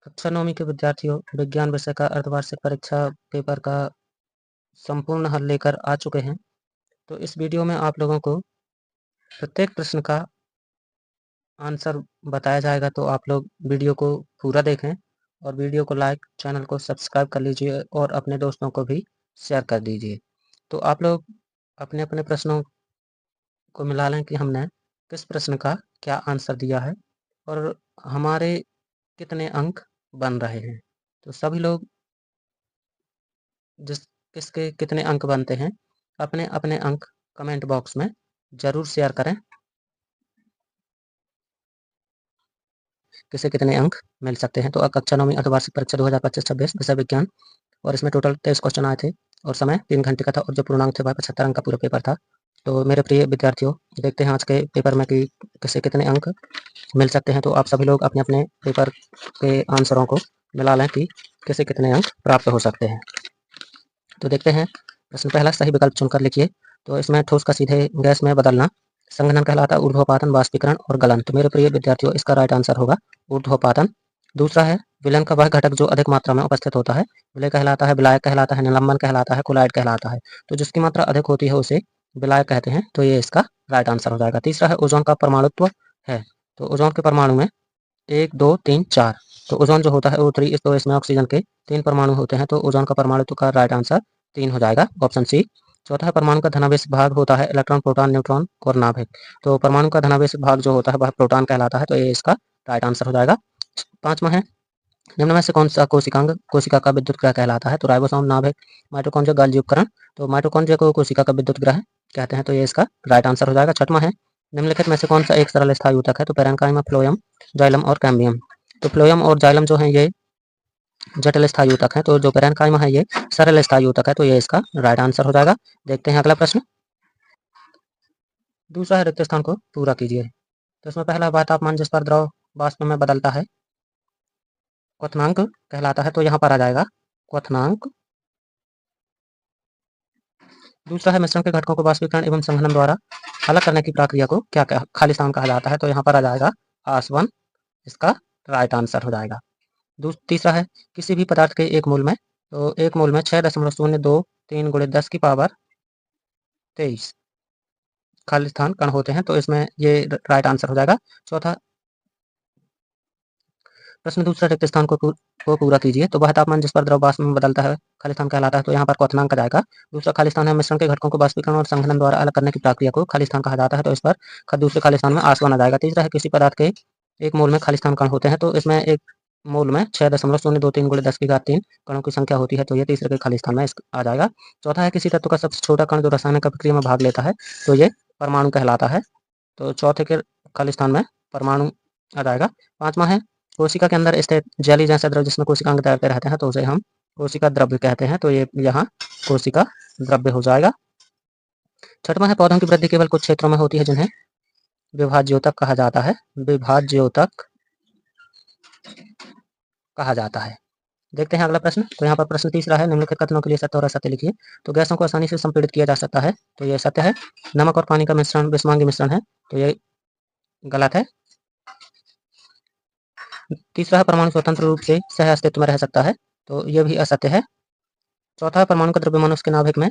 कक्षा 9वीं के विद्यार्थियों, विज्ञान विषय का अर्धवार्षिक परीक्षा पेपर का संपूर्ण हल लेकर आ चुके हैं। तो इस वीडियो में आप लोगों को प्रत्येक प्रश्न का आंसर बताया जाएगा, तो आप लोग वीडियो को पूरा देखें और वीडियो को लाइक, चैनल को सब्सक्राइब कर लीजिए और अपने दोस्तों को भी शेयर कर दीजिए। तो आप लोग अपने-अपने प्रश्नों को मिला लें कि हमने किस प्रश्न का क्या आंसर दिया है और हमारे कितने अंक बन रहे हैं। तो सभी लोग जिस किसके कितने अंक बनते हैं, अपने-अपने अंक कमेंट बॉक्स में ज़रूर शेयर करें। किसे कितने अंक मिल सकते हैं। तो कक्षा 9वीं अर्धवार्षिक परीक्षा 2025-26 विषय विज्ञान, और इसमें टोटल 23 क्वेश्चन आए थे और समय 3 घंटे का था और जो पूर्णांक थे वह 75 अंक का पूरा पेपर था। तो मेरे प्रिय विद्यार्थियों, देखते हैं आज के पेपर में कि किसे कितने अंक मिल सकते हैं। तो आप सभी लोग अपने-अपने पेपर के आंसरों को मिला लें कि किसे कितने अंक प्राप्त हो सकते हैं। तो देखते हैं, प्रश्न पहला, सही विकल्प चुनकर लिखिए। तो इसमें ठोस का सीधे गैस में बदलना संघनन कहलाता है, ऊर्ध्वपातन, वाष्पीकरण और गलन। तो मेरे प्रिय विद्यार्थियों, इसका राइट आंसर होगा ऊर्ध्वपातन। दूसरा है, विलयन का वह घटक जो अधिक मात्रा में उपस्थित होता है। विलय कहलाता है, विलायक कहलाता है, निलंबन कहलाता है, कोलाइड कहलाता है। तो जिसकी मात्रा अधिक होती है उसे विलायक कहते हैं। तो ये इसका राइट आंसर हो जाएगा। तीसरा है, ओजोन का परमाणुत्व है। तो ओजोन के परमाणु में 1, 2, 3, 4। तो ओजोन जो होता है वो 3, तो इसमें ऑक्सीजन के 3 परमाणु होते हैं। तो ओजोन का परमाणुत्व का राइट आंसर 3 हो जाएगा, ऑप्शन सी। चौथा है, परमाणु का धनावेश भाग होता है इलेक्ट्रॉन, प्रोटॉन, न्यूट्रॉन और नाभिक। तो परमाणु का धनावेश भाग जो होता है वह प्रोटॉन कहलाता है। तो ये इसका राइट आंसर हो जाएगा। पांचवा है, निम्न में से कौन सा कोशिकांग कोशिका का विद्युत ग्रह कहलाता है। तो राइबोसोम, नाभिक, माइटोकॉन्ड्रिया, गोल्गी उपकरण। तो माइटोकॉन्ड्रिया को कोशिका का विद्युत ग्रह कहते हैं। तो ये इसका राइट आंसर हो जाएगा। छठवां है, निम्नलिखित में से कौन सा एक सरल स्थायी ऊतक है। तो पैरेन्काइमा, फ्लोएम, जाइलम और कैम्बियम। तो फ्लोएम और जाइलम जो है ये जटिल स्थायी ऊतक है। तो जो पैरेन्काइमा है ये सरल स्थायी ऊतक है। तो ये इसका राइट आंसर हो जाएगा। देखते हैं अगला प्रश्न। दूसरा है, रिक्त स्थान को पूरा कीजिए। तो इसमें पहला, वह तापमान जिस पर द्रव वाष्प में बदलता है क्वथनांक कहलाता है। तो यहाँ पर आ जाएगा क्वथनांक। दूसरा है, मिश्रण के घटकों को वाष्पीकरण एवं संघनन द्वारा अलग करने की प्रक्रिया को क्या खाली स्थान कहा जाता है। तो यहाँ पर आ जाएगा आसवन, इसका राइट आंसर हो जाएगा। तीसरा है, किसी भी पदार्थ के एक मोल में, तो एक मोल में 6.023 गुणित 10 की पावर 23 खाली स्थान कण होते हैं। तो इसमें ये राइट आंसर हो जाएगा। चौथा प्रश्न, दूसरा रिक्त स्थान को पूरा कीजिए। तो वह तापमान जिस पर द्रव वाष्प में बदलता है खाली स्थान कहलाता है। तो यहाँ पर क्वथनांक आ जाएगा। दूसरा खाली स्थान है, मिश्रण के घटकों को वाष्पीकरण और संघनन द्वारा अलग करने की प्रक्रिया को खाली स्थान कहा जाता है। तो इस पर दूसरे खाली स्थान में आसवन आ जाएगा। तीसरा है, किसी पदार्थ के एक मोल में खाली स्थान कण होते हैं। तो इसमें एक मोल में 6.023 गुणित 10 की घात 3 कणों की संख्या होती है। तो ये तीसरे के खाली स्थान में आ जाएगा। चौथा है, किसी तत्व का सबसे छोटा कण जो रासायनिक अभिक्रिया में भाग लेता है। तो ये परमाणु कहलाता है। तो चौथे के खाली स्थान में परमाणु आ जाएगा। पांचवा है, कोशिका के अंदर स्थित जेली जैसा द्रव जिसमें कोशिकांग तैरते रहते हैं। तो उसे हम कोशिका द्रव्य कहते हैं। तो ये यहाँ कोशिका द्रव्य हो जाएगा। छठवां है, पौधों की वृद्धि केवल कुछ क्षेत्रों में होती है जिन्हें विभाज्योतक कहा जाता है। विभाज्योतक कहा जाता है। देखते हैं अगला प्रश्न। तो यहाँ पर प्रश्न तीसरा है, निम्नलिखित कथनों के लिए सत्य और असत्य लिखिए। तो गैसों को आसानी से संपीड़ित किया जा सकता है। तो ये सत्य है। नमक और पानी का मिश्रण विषमांगी मिश्रण है। तो ये गलत है। तीसरा है, परमाणु स्वतंत्र रूप से सह अस्तित्व में रह सकता है। तो ये भी असत्य है। चौथा है, परमाणु का द्रव्यमान उसके नाभिक में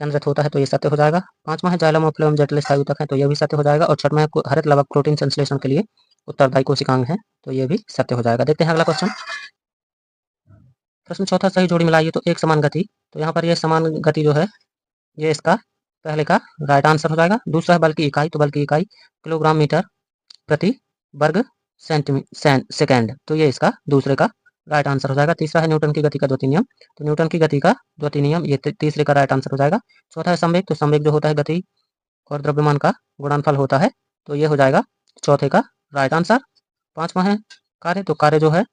केंद्रित होता है। तो ये सत्य हो जाएगा। पांचवा है, जाइलम और फ्लोएम जटिल स्थायी ऊतक है। तो ये भी सत्य हो जाएगा। और छठवां है, हरित लवक प्रोटीन संश्लेषण के लिए उत्तरदायी कोशिकांग है। तो ये भी सत्य हो जाएगा। देखते हैं अगला क्वेश्चन। प्रश्न चौथा, सही जोड़ी मिलाइए तो एक समान गति। तो यहाँ पर ये समान गति जो है ये इसका पहले का राइट आंसर हो जाएगा। दूसरा है, बल की इकाई। तो बल की इकाई किलोग्राम मीटर प्रति वर्ग सेकेंड। तो ये इसका दूसरे का राइट आंसर हो जाएगा। तीसरा है, न्यूटन की गति का द्वितीय नियम। तो न्यूटन की गति का द्वितीय नियम ये तीसरे का राइट आंसर हो जाएगा। चौथा है, संवेग। तो संवेग जो होता है गति और द्रव्यमान का गुणनफल होता है। तो ये हो जाएगा चौथे का राइट आंसर। पांचवा है, कार्य। तो कार्य जो है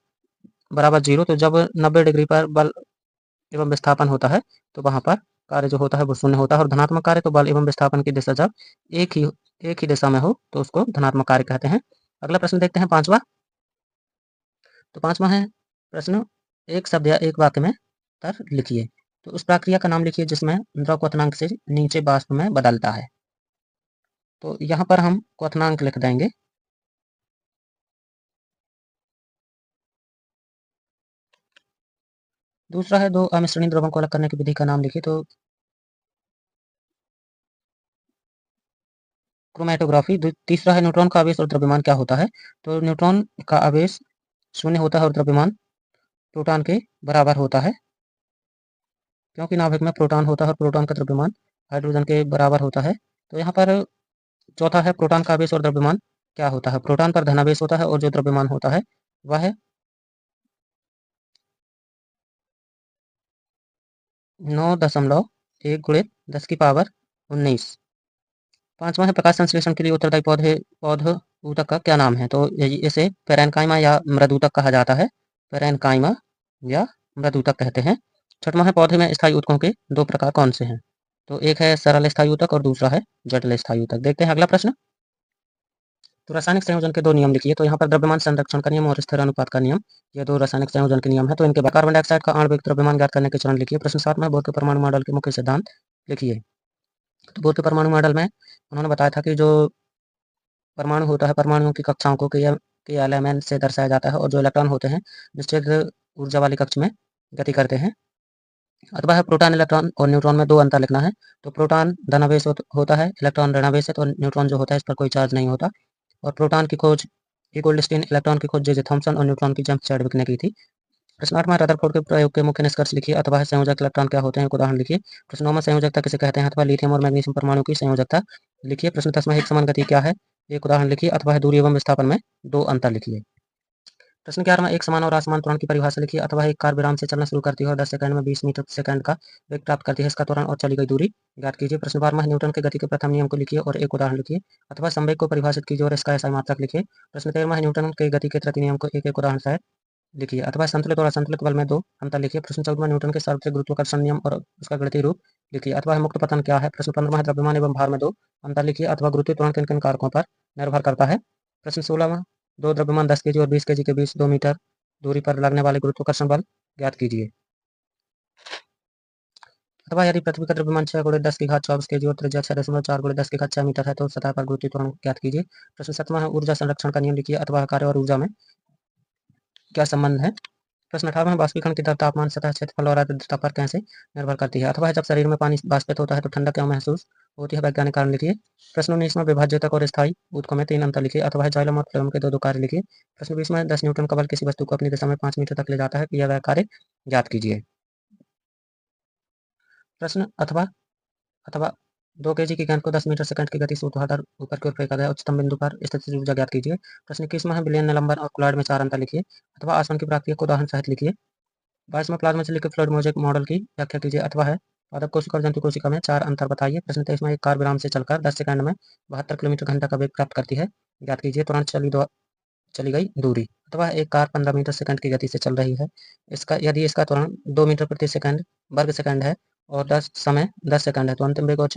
बराबर 0। तो जब 90 डिग्री पर बल एवं विस्थापन होता है तो वहां पर कार्य जो होता है वो शून्य होता है। और धनात्मक कार्य, तो बल एवं विस्थापन की दिशा जब एक ही दिशा में हो तो उसको धनात्मक कार्य कहते हैं। अगला प्रश्न देखते हैं, पांचवा। तो पांचवा है प्रश्न, एक शब्द या एक वाक्य में उत्तर लिखिए। तो उस प्रक्रिया का नाम लिखिए जिसमें द्रव क्वथनांक से नीचे वाष्प में बदलता है। तो यहाँ पर हम क्वथनांक लिख देंगे। दूसरा है 2 अमिश्रणीय द्रव्यों को अलग करने की विधि का नाम लिखिए। तो क्रोमैटोग्राफी। तीसरा है न्यूट्रॉन का आवेश और द्रव्यमान क्या होता है? तो न्यूट्रॉन का आवेश 0 होता है और द्रव्यमान प्रोटॉन के बराबर होता है, क्योंकि नाभिक में प्रोटॉन होता है और प्रोटॉन का द्रव्यमान हाइड्रोजन के बराबर होता है। तो यहाँ पर चौथा है प्रोटॉन का आवेश और द्रव्यमान क्या होता है? प्रोटॉन पर धनावेश होता है और जो द्रव्यमान होता है वह है 9.1 गुणित 10 की पावर 19। पांचवा है प्रकाश संश्लेषण के लिए उत्तरदायी पौध ऊतक का क्या नाम है? तो इसे पैरेन्काइमा या मृदूतक कहा जाता है। पैरेन्काइमा या मृदूतक कहते हैं। छठवां है पौधे में स्थायी ऊतकों के 2 प्रकार कौन से हैं? तो एक है सरल स्थायी ऊतक और दूसरा है जटिल स्थायी ऊतक। देखते हैं अगला प्रश्न। तो रासायनिक संयोजन के 2 नियम लिखिए। तो यहाँ पर द्रव्यमान संरक्षण का नियम और स्थिर अनुपात का नियम, ये 2 रासायनिक संयोजन के नियम है। तो इनके बाद कार्बन डाइऑक्साइड का आणविक द्रव्यमान ज्ञात करने के चरण लिखिए। प्रश्न 7 में बोर के परमाणु मॉडल के मुख्य सिद्धांत लिखिए। तो बोर के परमाणु मॉडल में उन्होंने बताया था कि जो परमाणु होता है, परमाणुओं की कक्षाओं को के एलिमेंट से दर्शाया जाता है और जो इलेक्ट्रॉन होते हैं निश्चित ऊर्जा वाली कक्ष में गति करते हैं। अथवा है प्रोटॉन, इलेक्ट्रॉन और न्यूट्रॉन में 2 अंतर लिखना है। तो प्रोटॉन धनावेश होता है, इलेक्ट्रॉन ऋणावेश है, तो न्यूट्रॉन जो होता है इस पर कोई चार्ज नहीं होता। और प्रोटॉन की खोज ई गोल्डस्टीन, इलेक्ट्रॉन की खोज जे थॉमसन और न्यूट्रॉन की जेम्स चैडविक ने की थी। प्रश्न 8वां रदरफोर्ड के प्रयोग के मुख्य निष्कर्ष लिखिए। अथवा है संयोजक इलेक्ट्रॉन क्या होते हैं? एक उदाहरण लिखिए। प्रश्न 9वां संयोजकता किसे कहते हैं? अथवा लिथियम और मैग्नीशियम परमाणु की संयोजकता लिखिए। प्रश्न 10वां एक समान गति क्या है? एक उदाहरण लिखिए। अथवा है दूरी एवं विस्थापन में 2 अंतर लिखिए। प्रश्न 11वां एक समान और असमान त्वरण की परिभाषा लिखिए। अथवा एक कार विराम से चलना शुरू करती है और 10 सेकंड में 20 मीटर प्रति सेकंड का वेग प्राप्त करती है, इसका त्वरण और चली गई दूरी ज्ञात कीजिए। प्रश्न 12वां न्यूटन के गति के प्रथम नियम को लिखिए और एक उदाहरण लिखिए। अथवा संवेग को परिभाषित कीजिए और इसका एसआई मात्रक लिखिए। प्रश्न 13वां न्यूटन के गति के तृतीय नियम को एक उदाहरण सहित लिखिए। अथवा संतुलित और असंतुलित बल में 2 अंतर लिखिए। प्रश्न 14वां न्यूटन के सार्वत्रिक गुरुत्वाकर्षण नियम और उसका गणितीय रूप लिखिए। अथवा मुक्त पतन क्या है? प्रश्न 15वां द्रव्यमान एवं भार में 2 अंतर लिखिए। अथवा गुरुत्वीय त्वरण किन किन कारकों पर निर्भर करता है? प्रश्न 16वां 2 द्रव्यमान 10 केजी और 20 केजी के बीच 2 मीटर दूरी पर लगने वाले गुरुत्वाकर्षण बल ज्ञात कीजिए। अथवा यदि पृथ्वी का द्रव्यमान 6 गुणित 10 की घात 24 केजी और त्रिज्या 6.4 गुणित 10 की घात 6 मीटर है, तो सतह पर गुरुत्वीय त्वरण ज्ञात कीजिए। प्रश्न 7वां है ऊर्जा संरक्षण का नियम लिखिए। अथवा कार्य और ऊर्जा में क्या संबंध है? प्रश्न 18वां बाष्पीकरण की दर तापमान, सतह क्षेत्रफल और आर्द्रता पर कैसे निर्भर करती है? अथवा जब शरीर में पानी बाष्पित होता है तो ठंडक क्यों महसूस होती है? वैज्ञानिक कारण लिखिए। प्रश्न 19वां विभाज्यतक और स्थायी ऊतकों में 3 अंतर लिखिए। अथवा जाइलम और फ्लोएम के 2 कार्य लिखिए। प्रश्न 20वां 10 न्यूटन का बल किसी वस्तु को अपनी दिशा में 5 मीटर तक ले जाता है, किया गया कार्य ज्ञात कीजिए। प्रश्न अथवा अथवा 2 केजी की गेंद को 10 मीटर सेकंड की गति से ऊर्ध्वाधर ऊपर की ओर फेंका गया, उच्चतम बिंदु पर स्थित ऊर्जा ज्ञात कीजिए। प्रश्न 21वां है विलयन, निलंबन और कोलॉइड में 4 अंतर लिखिए। अथवा आसवन की प्रक्रिया को उदाहरण सहित लिखिए। 22वां प्लाज्मा से लिक्विड फ्लूइड मोज़ेक मॉडल की व्याख्या कीजिए। अथवा है पादप कोशिका और जंतु कोशिका में 4 अंतर बताइए। प्रश्न 23वां एक कार विराम से चलकर 10 सेकंड में 72 किलोमीटर घंटा का वेग प्राप्त करती है, ज्ञात कीजिए। तुरंत चली गई दूरी। अथवा एक कार 15 मीटर सेकंड की गति से चल रही है, इसका यदि इसका त्वरण 2 मीटर प्रति सेकंड वर्ग सेकंड है और 10 सेकंड है, तो अंतिम वेग और